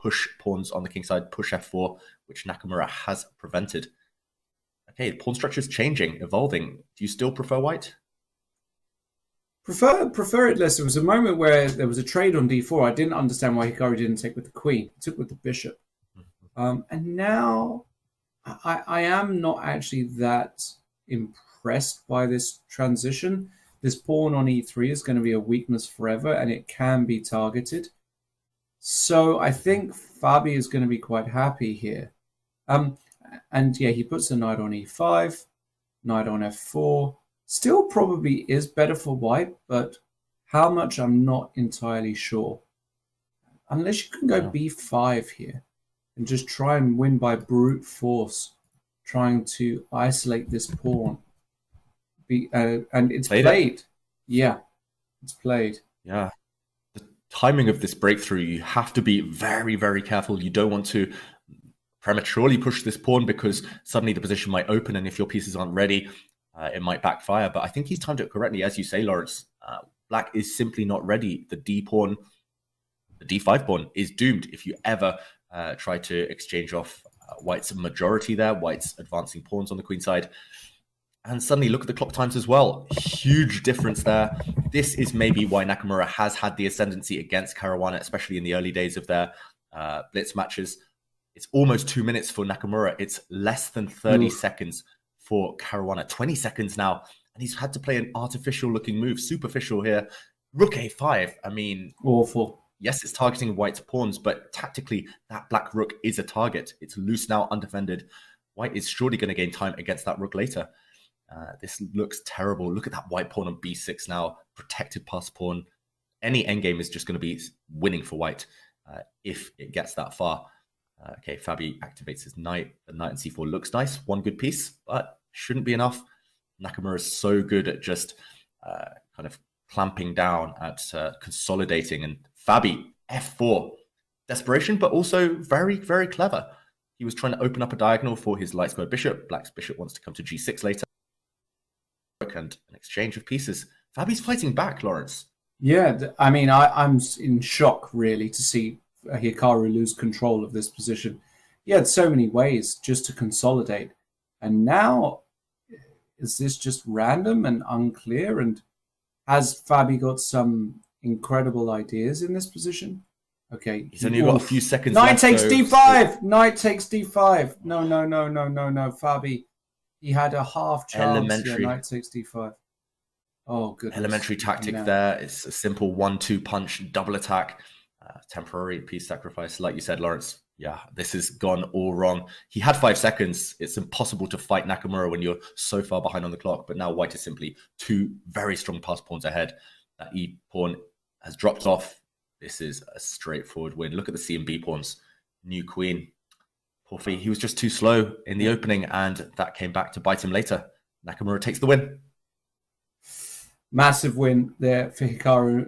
push pawns on the kingside, push f4, which Nakamura has prevented. Okay, the pawn structure is changing, evolving. Do you still prefer white? Prefer it less. There was a moment where there was a trade on d4. I didn't understand why Hikaru didn't take with the queen. He took with the bishop. And now I am not actually that impressed by this transition. This pawn on e3 is going to be a weakness forever, and it can be targeted. So I think Fabi is going to be quite happy here. And yeah, he puts the knight on e5, knight on f4. Still probably is better for white, but how much I'm not entirely sure. Unless you can go b5 here and just try and win by brute force, trying to isolate this pawn. And it's played. Yeah, it's played. Yeah. The timing of this breakthrough, you have to be very, very careful. You don't want to prematurely push this pawn because suddenly the position might open, and if your pieces aren't ready, it might backfire. But I think he's timed it correctly. As you say, Lawrence, black is simply not ready. The d pawn, the d5 pawn is doomed if you ever try to exchange off white's majority there, white's advancing pawns on the queen side. And suddenly look at the clock times as well. Huge difference there. This is maybe why Nakamura has had the ascendancy against Caruana, especially in the early days of their blitz matches. It's almost 2 minutes for Nakamura. It's less than 30 seconds for Caruana. 20 seconds now. And he's had to play an artificial looking move, superficial here. Rook a5. I mean, awful. Yes, it's targeting white's pawns, but tactically, that black rook is a target. It's loose now, undefended. White is surely going to gain time against that rook later. This looks terrible. Look at that white pawn on b6 now. Protected pass pawn. Any endgame is just going to be winning for white if it gets that far. Okay, Fabi activates his knight. The knight in c4 looks nice. One good piece, but shouldn't be enough. Nakamura is so good at just kind of clamping down, at consolidating. And Fabi, f4. Desperation, but also very, very clever. He was trying to open up a diagonal for his light square bishop. Black's bishop wants to come to g6 later. And an exchange of pieces. Fabi's fighting back, Lawrence. Yeah, I mean, I'm in shock, really, to see Hikaru lose control of this position. He had so many ways just to consolidate. And now, is this just random and unclear? And has Fabi got some incredible ideas in this position? Okay. He's only got a few seconds left. Knight takes d5! Knight takes d5! No. Fabi, he had a half chance. Elementary. Yeah, knight takes d5. Oh, goodness. Elementary tactic there. It's a simple 1-2 punch, double attack, temporary piece sacrifice. Like you said, Lawrence, yeah, this has gone all wrong. He had 5 seconds. It's impossible to fight Nakamura when you're so far behind on the clock, but now white is simply 2 very strong pass pawns ahead. That e pawn has dropped off. This is a straightforward win. Look at the C and B pawns. New queen. Poor Fee. He was just too slow in the opening, and that came back to bite him later. Nakamura takes the win. Massive win there for Hikaru.